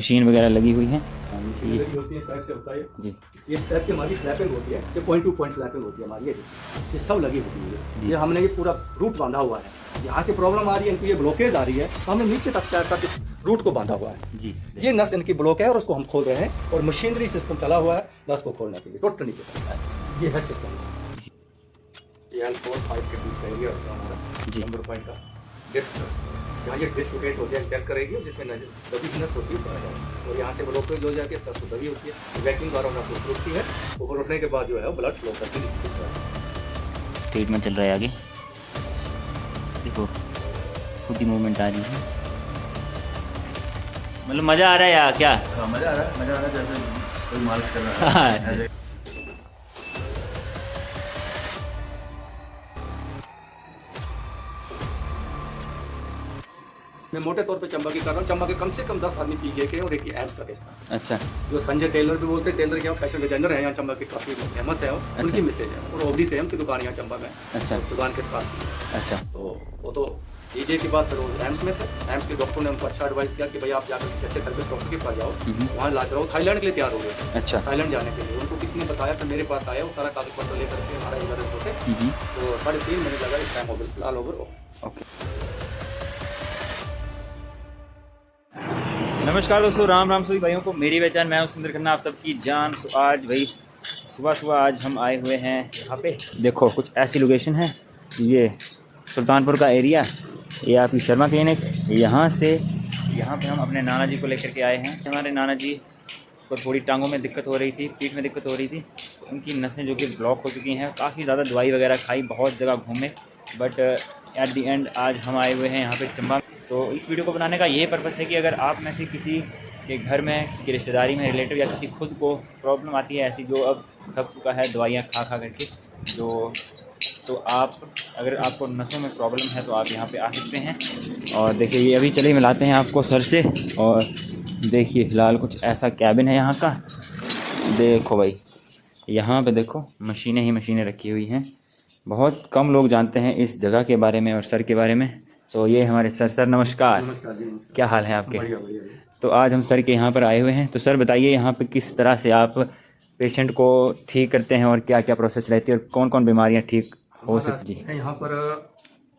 Machine वगैरह लगी हुई है मशीन लगी होती है, इस टाइप से होता है जी। ये इस टाइप की हमारी फ्लैपिंग होती है, ये पॉइंट टू पॉइंट फ्लैपिंग होती है हमारी, ये सब लगी होती है। ये हमने ये पूरा रूट बांधा हुआ है, यहाँ से प्रॉब्लम आ रही है, इनको ये ब्लॉकेज आ रही है, तो हमने नीचे तक पैर तक इस रूट को बांधा हुआ है जी। ये नस इनकी ब्लॉक है और उसको हम खोल रहे हैं, और मशीनरी सिस्टम चला हुआ है नस को खोलने के लिए टोटल नीचे तक। ये है सिस्टम, ये L4 5 के बीच का एरिया होता है हमारा जी। नंबर पॉइंट का डिस्क, जहाँ ये डिसलोकेट होती है चेक करेगी, जिसमें दबी नस होती है ऊपर आ जाएगी, और यहाँ से ब्लॉकेज हो जाती है, इसका दबी होती है, वैक्यूम द्वारा नस ऊपर उठती है, ऊपर उठने के बाद जो है वो ब्लड फ्लो करके नीचे गिरता है। ट्रीटमेंट चल रहा है आगे, देखो खुद ही मूवमेंट आ रही है, मतलब मज़ा आ रहा है या क्या? हाँ, मज़ा आ रहा है, मज़ा आ रहा है, जैसे कोई मालिश कर रहा है। मैं मोटे तौर पे चंबा की कर रहा हूँ, चंबा के कम से कम 10 आदमी पीजीआई के और एक ही एम्स का केस था। अच्छा जो संजय टेलर भी बोलते हैं, टेलर के फैशन डिजाइनर है यहाँ चंबा के, काफी फेमस है, उनकी मिसेज है, और ओबडी सेम की दुकान यहाँ चंबा में, अच्छा दुकान के पास। अच्छा। तो वो तो पीजीआई की बात करो, एम्स में थे, एम्स के डॉक्टर ने उनको अच्छा एडवाइस किया कि भाई आप जाकर किसी अच्छे थेरेपिस्ट डॉक्टर के पास जाओ, वहाँ इलाज कराओ। थाईलैंड के लिए तैयार हो गए, अच्छा। थाईलैंड जाने के लिए उनको किसी ने बताया, फिर मेरे पास आया, वो सारा कागज पत्र लेकर के हमारा इधर होते, तो 3.5 महीने लगा, इस टाइम हो गया फिलहाल ओवर। ओके। नमस्कार दोस्तों, राम राम सभी भाइयों को, मेरी पहचान, मैं हूं सुंदर खन्ना, आप सबकी जान। आज भाई सुबह आज हम आए हुए हैं यहाँ पे, देखो कुछ ऐसी लोकेशन है, ये सुल्तानपुर का एरिया, ये आपकी शर्मा क्लिनिक। यहाँ पे हम अपने नाना जी को लेकर के आए हैं। हमारे नाना जी को थोड़ी टांगों में दिक्कत हो रही थी, पीठ में दिक्कत हो रही थी, उनकी नसें जो कि ब्लॉक हो चुकी हैं, काफ़ी ज़्यादा दवाई वगैरह खाई, बहुत जगह घूमे, बट एट दी एंड आज हम आए हुए हैं यहाँ पे चंबा। सो इस वीडियो को बनाने का ये पर्पस है कि अगर आप में से किसी के घर में, किसी की रिश्तेदारी में, रिलेटिव या किसी खुद को प्रॉब्लम आती है ऐसी, जो अब थक चुका है दवाइयाँ खा करके, तो आप, अगर आपको नसों में प्रॉब्लम है तो आप यहाँ पे आ सकते हैं। और देखिए ये अभी चलिए मिलाते हैं आपको सर से, और देखिए फ़िलहाल कुछ ऐसा कैबिन है यहाँ का। देखो भाई यहाँ पे देखो मशीनें ही मशीनें रखी हुई हैं, बहुत कम लोग जानते हैं इस जगह के बारे में और सर के बारे में। सो ये हमारे सर नमस्कार। नमस्कार जी, नमस्कार। क्या हाल है आपके? बढ़िया बढ़िया। तो आज हम सर के यहाँ पर आए हुए हैं, तो सर बताइए यहाँ पे किस तरह से आप पेशेंट को ठीक करते हैं और क्या क्या प्रोसेस रहती है और कौन कौन बीमारियाँ ठीक हो सकती जी? यहाँ पर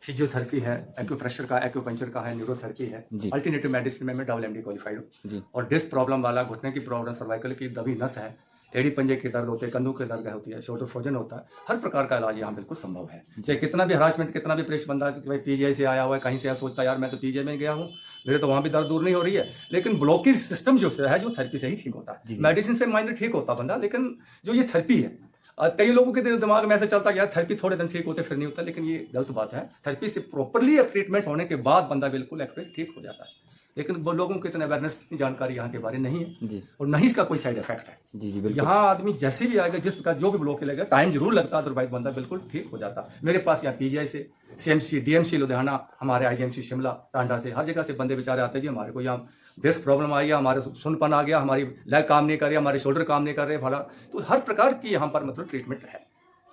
फिजियोथेरेपी है, एक्यूप्रेशर का, एक्यूपंक्चर का है, न्यूरोथेरेपी है, जी। अल्टरनेटिव मेडिसिन में मैं डबल MD क्वालिफाइड हूँ जी। और डिस्क प्रॉब्लम वाला, घुटने की प्रॉब्लम, सर्वाइकल की दबी नस है, एड़ी पंजे के दर्द होते हैं, कंधों के दर्द होती है, शोल्डर फ्रोजन होता है, हर प्रकार का इलाज यहाँ बिल्कुल संभव है। चाहे कितना भी हरासमेंट, कितना भी प्रेशर बंदा भाई पीजीआई से आया हुआ है, कहीं से सोचता है यार मैं तो पीजीआई में गया हूँ, मेरे तो वहाँ भी दर्द दूर नहीं हो रही है, लेकिन ब्लॉकेज सिस्टम जो है जो थेरेपी से ही ठीक होता है। मेडिसिन से माइंड ठीक होता बंदा, लेकिन जो ये थेरेपी है, कई लोगों के दिमाग में ऐसे चलता है यार थेरेपी थोड़े दिन ठीक होते फिर नहीं होता, लेकिन ये गलत बात है। थेरेपी से प्रॉपरली ट्रीटमेंट होने के बाद बंदा बिल्कुल एक्यूरेट ठीक हो जाता है, लेकिन वो लोगों को इतने अवेयरनेस, जानकारी यहाँ के बारे में नहीं है जी। और नहीं इसका कोई साइड इफेक्ट है। जी जी बिल्कुल। यहाँ आदमी जैसे भी आएगा, जिस प्रकार जो भी ब्लॉक लगेगा, टाइम जरूर लगता है, अदरवाइज बंदा बिल्कुल ठीक हो जाता। मेरे पास यहाँ पीजीआई से, CMC, DMC लुधियाना, हमारे IGMC शिमला, टांडा से, हर जगह से बंदे बेचारे आते हैं जी हमारे को यहाँ डिस्क प्रॉब्लम आ गया, हमारे सुनपन आ गया, हमारी लेग काम नहीं कर रही, हमारे शोल्डर काम नहीं कर रहे, फला, तो हर प्रकार की यहाँ पर मतलब ट्रीटमेंट है,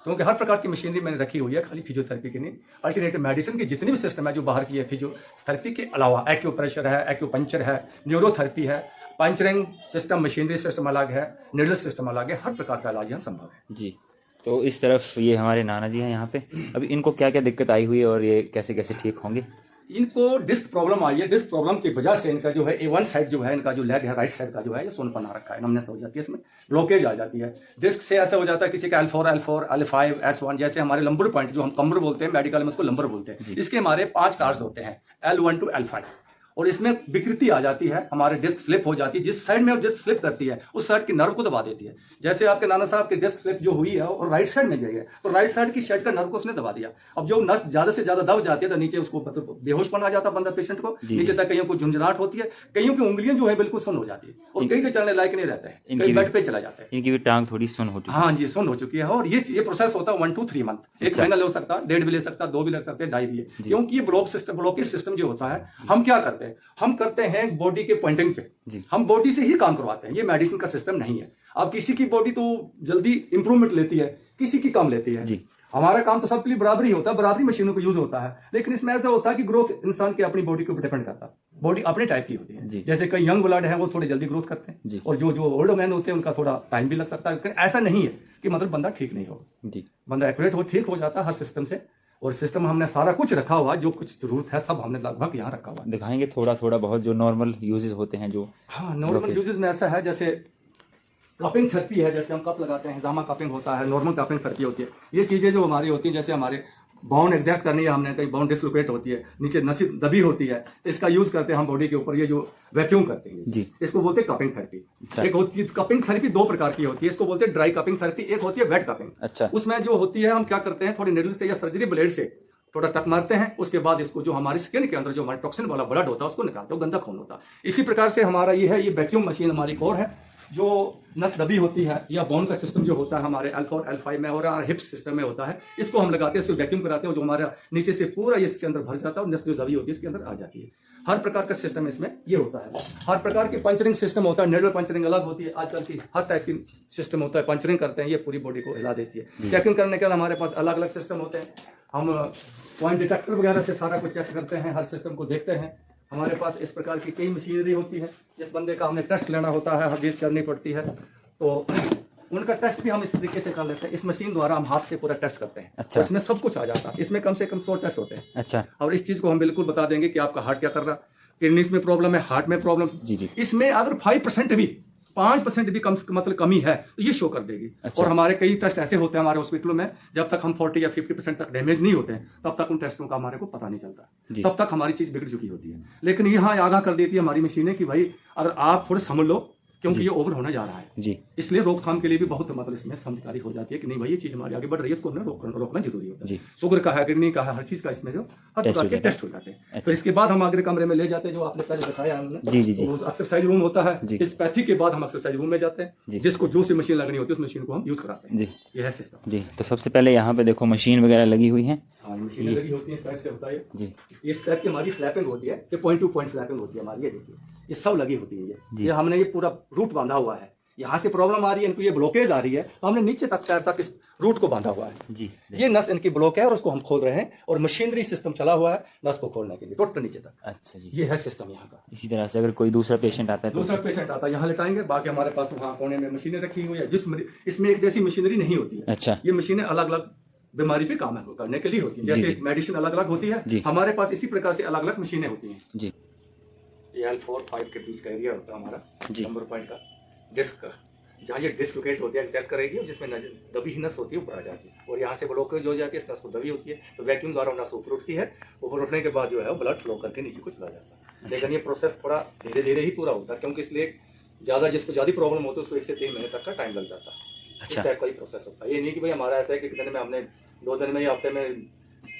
क्योंकि हर प्रकार की मशीनरी मैंने रखी हुई है, खाली फिजियोथेरेपी की नहीं। अल्टरनेटिव मेडिसिन की जितनी भी सिस्टम है जो बाहर की है, फिजियोथेरेपी के अलावा एक्यूप्रेशर है, एक्यूपंक्चर है, न्यूरोथेरेपी है, पंचरिंग सिस्टम, मशीनरी सिस्टम अलग है, निडल सिस्टम अलग है, हर प्रकार का इलाज यहाँ संभव है जी। तो इस तरफ ये हमारे नाना जी हैं यहाँ पे, अभी इनको क्या क्या दिक्कत आई हुई है और ये कैसे कैसे ठीक होंगे? इनको डिस्क प्रॉब्लम आई है, डिस्क प्रॉब्लम की वजह से इनका जो है A1 साइड जो है, इनका जो लेग है, राइट साइड का जो है, ये सोनपन आ रखा है, नमनेस हो जाती है, इसमें ब्लॉकेज आ जाती है। डिस्क से ऐसा हो जाता है किसी का L4, L5, S1, जैसे हमारे लंबर पॉइंट जो हम कमर बोलते हैं, मेडिकल में उसको लंबर बोलते हैं, इसके हमारे 5 कार्ड्स होते हैं, L1 to L5, और इसमें विकृति आ जाती है, हमारे डिस्क स्लिप हो जाती है, जिस साइड में डिस्क स्लिप करती है उस साइड की नर्व को दबा देती है। जैसे आपके नाना साहब की डिस्क स्लिप जो हुई है और राइट साइड में गई है, तो राइट साइड की साइड का नर्व को उसने दबा दिया। अब जो नस ज्यादा से ज्यादा दब जाती है तो नीचे उसको मतलब बेहोशपन आ जाता है बंदा, पेशेंट को नीचे तक, कईयों को झुंझुनाहट होती है, कईयों की उंगलियां जो है बिल्कुल सुन्न हो जाती है, और कई तो चलने लायक नहीं रहते हैं, कई बेड पे चला जाता है। इनकी भी टांग थोड़ी सुन हो चुकी है। हाँ जी, सुन्न हो चुकी है, और ये प्रोसेस होता है 1 to 3 मंथ, 1 महीना ले सकता है, 1.5 भी ले सकता है, 2 भी ले सकते हैं, 2.5 भी है, क्योंकि ये ब्लॉकेज सिस्टम जो होता है, हम क्या करते हैं, हम करते हैं बॉडी के पॉइंटिंग पे, हम बॉडी से ही काम करवाते हैं, ये मेडिसिन का सिस्टम नहीं है। अब किसी की बॉडी तो जल्दी इंप्रूवमेंट लेती है, किसी की कम लेती है जी। हमारा काम तो सबके लिए बराबरी होता है, बराबरी मशीनों को यूज होता है, लेकिन इसमें ऐसा होता है कि ग्रोथ इंसान के अपनी बॉडी के ऊपर डिपेंड करता है। बॉडी अपने टाइप की होती है। जैसे कई यंग ब्लड है वो थोड़े जल्दी ग्रोथ करते हैं, और जो ओल्ड मैन होते हैं उनका थोड़ा टाइम भी लग सकता है। लेकिन ऐसा नहीं है कि मतलब बंदा ठीक नहीं होगा, बंदा एक्यूरेट हो, ठीक हो जाता है हर सिस्टम से। और सिस्टम हमने सारा कुछ रखा हुआ, जो कुछ जरूरत है सब हमने लगभग यहाँ रखा हुआ। दिखाएंगे थोड़ा थोड़ा बहुत जो नॉर्मल यूजेस होते हैं जो। हाँ, नॉर्मल यूजेस में ऐसा है जैसे कपिंग थेरेपी है, जैसे हम कप लगाते हैं, हिजामा कपिंग होता है, नॉर्मल कपिंग थेरेपी होती है। ये चीजें जो हमारी होती हैं, जैसे हमारे बाउंड एग्जैक्ट करनी है हमने, कहीं बाउंड डिसलोकेट होती है, नीचे नसी दबी होती है, इसका यूज करते हैं हम बॉडी के ऊपर। ये जो वैक्यूम करते हैं जी, इसको बोलते हैं कपिंग थेरेपी। एक होती है कपिंग थेरेपी, दो प्रकार की होती है, इसको बोलते हैं ड्राई कपिंग थेरेपी, एक होती है वेट कपिंग। अच्छा। उसमें जो होती है हम क्या करते हैं, थोड़ी निडल से या सर्जरी ब्लेड से थोड़ा टक मारते हैं, उसके बाद इसको जो हमारी स्किन के अंदर जो हमारे टॉक्सिन वाला ब्लड होता है उसको निकालते हैं, गंदा खून होता है। इसी प्रकार से हमारा ये है, ये वैक्यूम मशीन हमारी कोर है, जो नस दबी होती है या बोन का सिस्टम जो होता है हमारे L4 L5 में और हिप्स सिस्टम में होता है, इसको हम लगाते हैं, इसको वैक्यूम कराते हैं, जो हमारा नीचे से पूरा इसके अंदर भर जाता है और नस जो दबी होती है इसके अंदर आ जाती है। हर प्रकार का सिस्टम इसमें ये होता है। हर प्रकार की पंचरिंग सिस्टम होता है, नेडल पंचरिंग अलग होती है, आजकल की हर टाइप की सिस्टम होता है, पंचरिंग करते हैं, ये पूरी बॉडी को हिला देती है। चेकिंग करने के लिए हमारे पास अलग अलग सिस्टम होते हैं, हम पॉइंट डिटेक्टर वगैरह से सारा कुछ चेक करते हैं, हर सिस्टम को देखते हैं। हमारे पास इस प्रकार की कई मशीनरी होती है, जिस बंदे का हमने टेस्ट लेना होता है, हर चीज करनी पड़ती है, तो उनका टेस्ट भी हम इस तरीके से कर लेते हैं। इस मशीन द्वारा हम हाथ से पूरा टेस्ट करते हैं। अच्छा। इसमें सब कुछ आ जाता है, इसमें कम से कम 100 टेस्ट होते हैं। अच्छा। और इस चीज को हम बिल्कुल बता देंगे कि आपका हार्ट क्या कर रहा है, किडनीज में प्रॉब्लम है, हार्ट में प्रॉब्लम जी। इसमें अगर 5% भी 5% भी कम मतलब कमी है तो ये शो कर देगी। अच्छा। और हमारे कई टेस्ट ऐसे होते हैं हमारे हॉस्पिटलों में, जब तक हम 40 या 50% तक डैमेज नहीं होते हैं तब तक उन टेस्टों का हमारे को पता नहीं चलता, तब तक हमारी चीज बिगड़ चुकी होती है। लेकिन यहाँ आगाह कर देती है हमारी मशीनें कि भाई अगर आप थोड़े समझ लो, क्योंकि ये ओवर होने जा रहा है जी, इसलिए रोकथाम के लिए भी बहुत मतलब इसमें समझदारी हो जाती है कि नहीं भाई ये चीज हमारी आगे बढ़ रही है, इसको हमें रोकना जरूरी होता है। शुगर का है, किडनी का है, हर चीज का इसमें जो हर प्रकार के टेस्ट हो जाते हैं। तो इसके बाद हम अगले कमरे में ले जाते हैं, जो आपने पहले दिखाया हमने जी जी जी, एक्सरसाइज रूम होता है। इस पैथी के बाद हम एक्सरसाइज रूम में जाते हैं, जिसको जो सी मशीन लगनी होती है उस मशीन को हम यूज कराते हैं जी। ये है सिस्टम जी। तो सबसे पहले यहाँ पे देखो मशीन वगैरह लगी हुई है, मशीनें लगी होती है, इस टाइप से होता है जी। इस टाइप की हमारी फ्लैपिंग होती है, ये पॉइंट टू पॉइंट फ्लैपिंग होती है हमारी, ये देखिए ये सब लगी होती है। ये हमने ये पूरा रूट बांधा हुआ है, यहाँ से प्रॉब्लम आ रही है इनको, ये ब्लॉकेज आ रही है तो हमने नीचे तक पैर तक इस रूट को बांधा हुआ है जी। ये नस इनकी ब्लॉक है और उसको हम खोल रहे हैं, और मशीनरी सिस्टम चला हुआ है नस को खोलने के लिए टोटल नीचे तक। अच्छा जी, ये है सिस्टम यहाँ का। इसी तरह से अगर कोई दूसरा पेशेंट आता है, दूसरा पेशेंट आता है यहाँ लेटाएंगे, बाकी हमारे पास वहाँ कोने में मशीनें रखी हुई है, जिस इसमें एक जैसी मशीनरी नहीं होती है। अच्छा। ये मशीनें अलग अलग बीमारी पे काम करने के लिए होती है, जैसे मेडिसिन अलग अलग होती है, हमारे पास इसी प्रकार से अलग अलग मशीनें होती हैं जी। ये L4-5 के बीच का एरिया होता है हमारा नंबर पॉइंट का, डिस्क का, जहाँ ये डिसलोकेट होती है चेक करेगी, और जिसमें दबी नस होती है ऊपर आ जाती है, और यहाँ से ब्लॉकेज हो जाती है, इस नस को दबी होती है, तो वैक्यूम द्वारा नस ऊपर उठती है, ऊपर उठने के बाद जो है वो ब्लड फ्लो करके नीचे को चला जाता है। लेकिन ये प्रोसेस थोड़ा धीरे धीरे ही पूरा होता है, क्योंकि इसलिए ज़्यादा जिसको ज़्यादा प्रॉब्लम होती है उसको 1 से 3 महीने तक का टाइम लग जाता है। अच्छा। इस टाइप का ही प्रोसेस होता है, ये नहीं कि भाई हमारा ऐसा है कि कितने में हमने 2 दिन में या हफ्ते में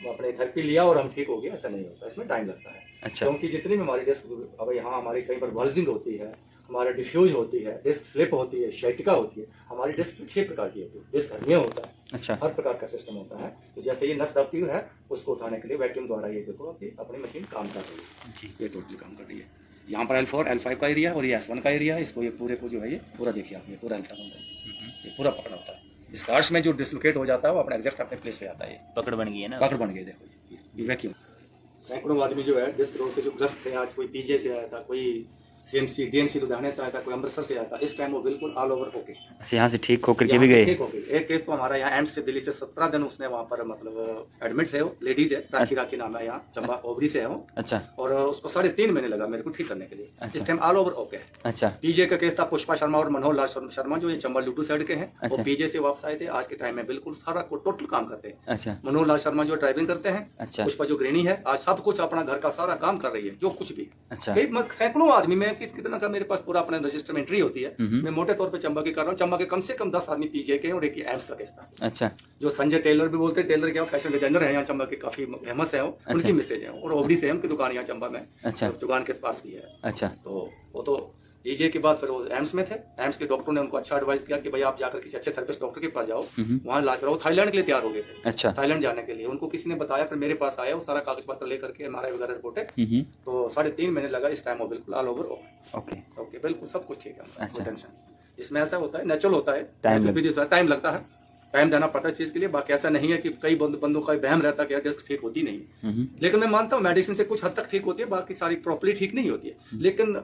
अपने थेरेपी लिया और हम ठीक हो गए, ऐसा नहीं होता, इसमें टाइम लगता है। अच्छा। क्योंकि जितनी भी हमारी डिस्क, अब यहाँ हमारी कई बार बल्जिंग होती है, हमारा डिफ्यूज होती है, डिस्क स्लिप होती है, शाइटिका होती है, हमारी डिस्क 6 प्रकार की होती है, डिस्क हर्निया होता है। अच्छा। हर प्रकार का सिस्टम होता है, तो जैसे ये नस दबती है उसको उठाने के लिए वैक्यूम द्वारा ये देखो कि अपनी मशीन काम कर रही है जी, ये टोटली काम कर रही है। यहाँ पर L4 L5 का एरिया और ये S1 का एरिया है, इसको ये पूरे को जो है ये पूरा देखिए आप, ये पूरा हल्का बन रहा है, ये पूरा पकड़ होता है। इस कार्ड्स में जो डिसलोकेट हो जाता है वो अपने एग्जैक्ट अपने प्लेस पे आता है, ये पकड़ बन गई है ना, पकड़ बन गई। देखो ये वैक्यूम, सैकड़ों आदमी जो है डिस्क रोग से जो ग्रस्त थे, आज कोई पीजे से आया था, कोई CMC DMC लुधियाना से आया था, कोई अमृतसर से आया था, इस टाइम वो बिल्कुल ऑल ओवर ओके, यहाँ से ठीक होकर के भी गए। ठीक होके एक केस तो हमारा यहाँ एम्स से दिल्ली से 17 दिन उसने वहाँ पर मतलब एडमिट है, वो लेडीज है, राखी नाम है, यहाँ चंबा ओवरी से है वो। अच्छा। और उसको 3.5 महीने लगा मेरे को ठीक करने के लिए। अच्छा। इस टाइम ऑल ओवर ओके। अच्छा। पीजे का केस था पुष्पा शर्मा और मनोहर लाल शर्मा, जो ये चंबा लुटू साइड के हैं, वो पीजे से वापस आए थे, आज के टाइम में बिल्कुल सारा टोटल काम करते हैं। अच्छा। मनोहर लाल शर्मा जो ड्राइविंग करते हैं, अच्छा। पुष्पा जो गृहिणी है, आज सब कुछ अपना घर का सारा काम कर रही है, जो कुछ भी। अच्छा। सैकड़ों आदमी में कितना का मेरे पूरा अपना रजिस्टर में एंट्री होती है। मैं मोटे तौर पे चंबा की कर रहा हूँ, चंबा के कम से कम 10 आदमी पीजे के और एक एम्स का केस था। अच्छा। जो संजय टेलर भी बोलते हैं, टेलर क्या फैशन डिजाइनर है यहाँ चंबा के, काफी फेमस है वो। अच्छा। उनकी मिसेज है, और ओबरी से उनकी दुकान यहाँ चंबा में। अच्छा। दुकान के पास भी है। अच्छा। तो वो तो पीजे के बाद फिर वो एम्स में थे, एम्स के डॉक्टर ने उनको अच्छा एडवाइस किया कि भाई आप जाकर किसी अच्छे थेरेपिस्ट डॉक्टर के पास जाओ, वहाँ इलाज कराओ। थाईलैंड के लिए तैयार हो गए थे। अच्छा। थाईलैंड जाने के लिए उनको किसी ने बताया, फिर मेरे पास आया, वो सारा कागज पत्र लेकर के, MRI वगैरह रिपोर्ट है, तो 3.5 महीने लगा। इस टाइम वो बिल्कुल ऑल ओवर ओके बिल्कुल सब कुछ ठीक है। अच्छा। टेंशन इसमें ऐसा होता है, नेचुरल होता है, टाइम लगता है, टाइम देना पड़ता है इस चीज़ के लिए। बाकी ऐसा नहीं है कि कई बंदों का वहम रहता है कि यार डिस्क ठीक होती नहीं, लेकिन मैं मानता हूँ मेडिसिन से कुछ हद तक ठीक होती है, बाकी सारी प्रॉपर्ली ठीक नहीं होती है। लेकिन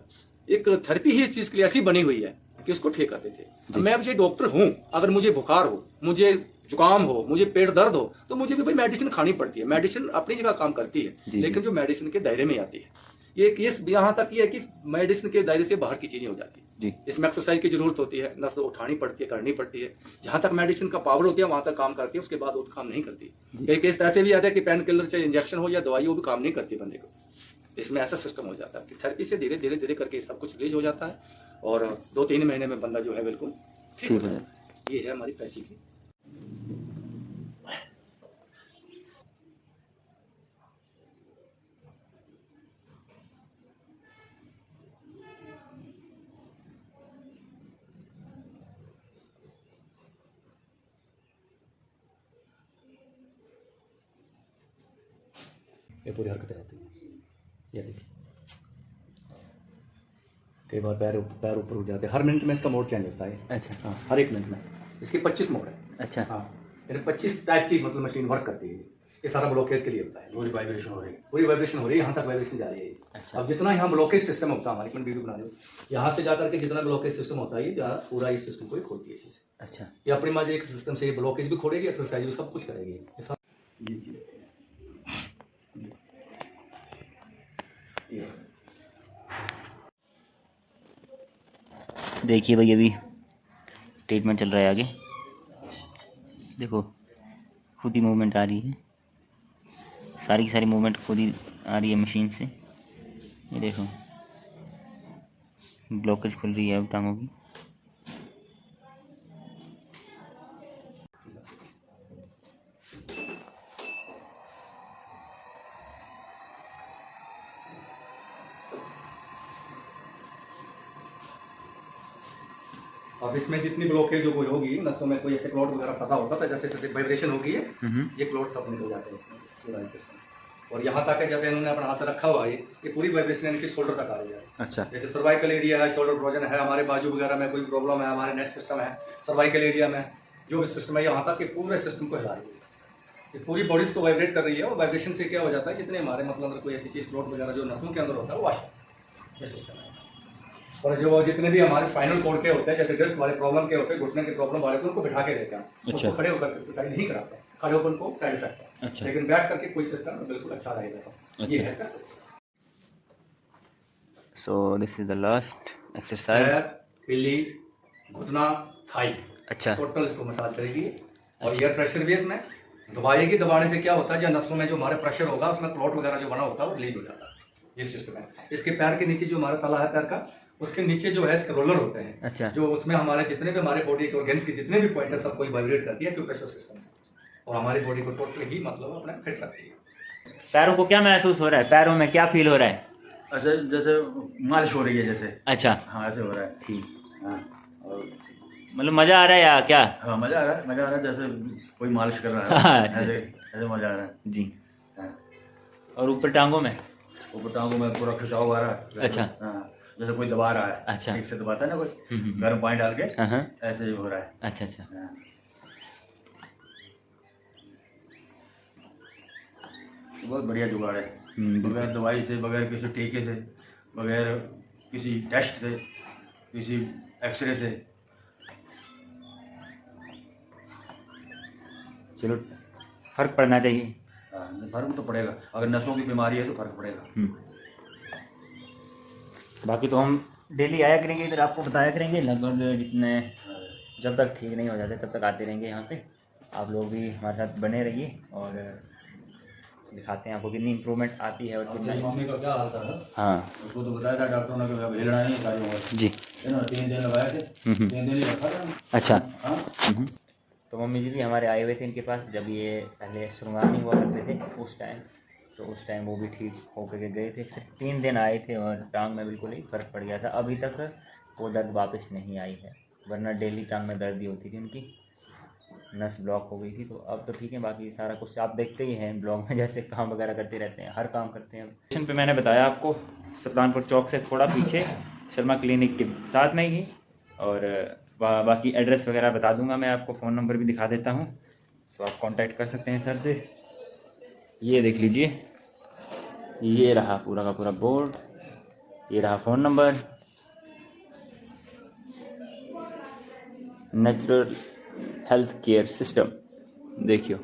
एक थेरेपी ही इस चीज़ के लिए ऐसी बनी हुई है कि उसको ठीक कर देते हैं। मैं अब ये डॉक्टर हूँ, अगर मुझे बुखार हो, मुझे जुकाम हो, मुझे पेट दर्द हो, तो मुझे भी भाई मेडिसिन खानी पड़ती है। मेडिसिन अपनी जगह काम करती है, लेकिन जो मेडिसिन के दायरे में आती है, ये केस यहाँ तक ये है कि मेडिसिन के दायरे से बाहर की चीजें हो जाती है। इसमें एक्सरसाइज की जरूरत होती है, नस उठानी पड़ती है, करनी पड़ती है। जहां तक मेडिसिन का पावर होती है वहां तक काम करती है, उसके बाद वो काम नहीं करती। कई केस ऐसे भी आते हैं कि पेन किलर चाहे इंजेक्शन हो या दवाई, वो भी काम नहीं करती बंदे को। इसमें ऐसा सिस्टम हो जाता है कि थेरेपी से धीरे धीरे धीरे करके सब कुछ रिलीज हो जाता है और 2-3 महीने में बंदा जो है बिल्कुल ठीक हो जाता है। ये है हमारी पैथी की। ये पूरी हरकतें होती हैं, ये देखिए कई बार पैर ऊपर उठ जाते हैं। हर मिनट में इसका मोड चेंज होता है। अच्छा, हाँ, हर एक मिनट में इसके 25 मोड है। अच्छा, हाँ, यानी 25 टाइप की मतलब मशीन वर्क करती है। ये सारा ब्लॉकेज के लिए होता है। पूरी वाइब्रेशन हो रही है, यहाँ तक वाइब्रेशन जा रही है। अच्छा। अब जितना यहाँ ब्लॉकेज सिस्टम होता है, हमारी वीडियो बना रहे हो, यहाँ से जाकर के जितना ब्लॉकेज सिस्टम होता है, ये पूरा इस सिस्टम को ही खोलती है इसी से। अच्छा, ये अपनी माँ एक सिस्टम से ब्लॉकेज भी खोलेगी, एक्सरसाइज भी सब कुछ करेगी। देखिए भाई अभी ट्रीटमेंट चल रहा है आगे, देखो खुद ही मूवमेंट आ रही है, सारी की सारी मूवमेंट खुद ही आ रही है मशीन से। ये देखो ब्लॉकेज खुल रही है अब टांगों की। अब इसमें जितनी ब्लॉकेज जो कोई होगी नसों में, कोई ऐसे क्लॉट वगैरह फंसा होता था, जैसे जैसे वाइब्रेशन होगी ये क्लॉट सब निकल जाते हैं इसमें पूरा सिस्टम। और यहाँ तक है जैसे इन्होंने अपना हाथ रखा हुआ है, ये पूरी वाइब्रेशन इनकी शोल्डर तक आ रही है। अच्छा, जैसे सर्वाइकल एरिया है, शोल्डर प्रोजन है, हमारे बाजू वगैरह में कोई प्रॉब्लम है, हमारे नेट सिस्टम है, सर्वाइकल एरिया में जो भी सिस्टम है, यहाँ तक पूरे सिस्टम को हिला रही है। ये पूरी बॉडीज को वाइब्रेट कर रही है। और वाइब्रेशन से क्या हो जाता है, जितने हमारे मतलब कोई ऐसी चीज क्लॉट वगैरह जो नसों के अंदर होता है वो वाश, ये सिस्टम है। और जो जितने भी हमारे स्पाइनल कोड के होते हैं, जैसे डिस्क वाले प्रॉब्लम के होते हैं, घुटने के प्रॉब्लम वाले, उनको बिठा के देते हैं। अच्छा, खड़े होकर एक्सरसाइज नहीं कराते, खड़े होकर उनको साइड इफेक्ट है। अच्छा, लेकिन बैठ करके कोई सिस्टम बिल्कुल अच्छा रहेगा सब। अच्छा। ये है इसका system. So this is the last exercise. हिली, घुटना, थाई। अच्छा, टोटल इसको मसाज करेगी। और एयर प्रेशर भी इसमें दबाएगी। दबाने से क्या होता है, जो नसों में जो हमारे प्रेशर होगा उसमें क्लॉट वगैरह जो बना होता है वो रिलीज हो जाता है। ये सिस्टम है। इसके पैर के नीचे जो हमारा तला है पैर का, उसके नीचे जो है इसके रोलर होते हैं। अच्छा, जो उसमें हमारे जितने भी हमारे बॉडी के ऑर्गन्स के जितने भी पॉइंट है सबको वाइब्रेट करती है एक्यूप्रेशर सिस्टम से, और हमारी बॉडी को टोटली ही मतलब अपने फिट रखती है। पैरों को क्या महसूस हो रहा है, पैरों में क्या फील हो रहा है? अच्छा, जैसे मालिश हो रही है जैसे। अच्छा, हाँ ऐसे हो रहा है। ठीक, हाँ। और मतलब मजा आ रहा है या क्या? हाँ मजा आ रहा है, जैसे कोई मालिश कर रहा है। ऐसे ऐसे मजा आ रहा है जी। हाँ। और ऊपर टांगों में पूरा खिंचाव आ रहा है। अच्छा, हाँ, जैसे कोई दबा रहा है। अच्छा, ठीक से दबाता है ना कोई, गर्म पानी डाल के, ऐसे ही हो रहा है। अच्छा अच्छा, हाँ। बहुत बढ़िया जुगाड़ है, बगैर दवाई से, बगैर किसी टीके से, बगैर किसी टेस्ट से, किसी एक्सरे से। चलो फर्क पड़ना चाहिए। हाँ, फर्क तो पड़ेगा, अगर नसों की बीमारी है तो फर्क पड़ेगा। बाकी तो हम डेली आया करेंगे इधर, आपको बताया करेंगे लगभग जितने, जब तक ठीक नहीं हो जाते तब तक आते रहेंगे यहाँ पे। आप लोग भी हमारे साथ बने रहिए और दिखाते हैं आपको कितनी इम्प्रूवमेंट आती है। और कितना मम्मी का क्या हाल था? हाँ, उसको तो बताया था डॉक्टर ने कि हिलना नहीं है जी। 3 दिन लगाए थे, 3 दिन ही रखा था। अच्छा, हाँ। तो मम्मी जी भी हमारे आए हुए थे इनके पास, जब ये पहले शुरुआत नहीं हुआ करते थे उस टाइम, तो उस टाइम वो भी ठीक होकर के गए थे। सिर्फ 3 दिन आए थे और टांग में बिल्कुल ही फ़र्क पड़ गया था। अभी तक वो दर्द वापस नहीं आई है, वरना डेली टांग में दर्द ही होती थी उनकी, नस ब्लॉक हो गई थी। तो अब तो ठीक है। बाकी सारा कुछ आप देखते ही हैं ब्लॉग में, जैसे काम वगैरह करते रहते हैं, हर काम करते हैं। स्टेशन पे मैंने बताया आपको, सुल्तानपुर चौक से थोड़ा पीछे शर्मा क्लिनिक के साथ में ही, और बाकी एड्रेस वगैरह बता दूंगा मैं आपको, फ़ोन नंबर भी दिखा देता हूँ, सो आप कांटेक्ट कर सकते हैं सर से। ये देख लीजिए, ये रहा पूरा का पूरा बोर्ड, ये रहा phone number. Natural health care system, देखियो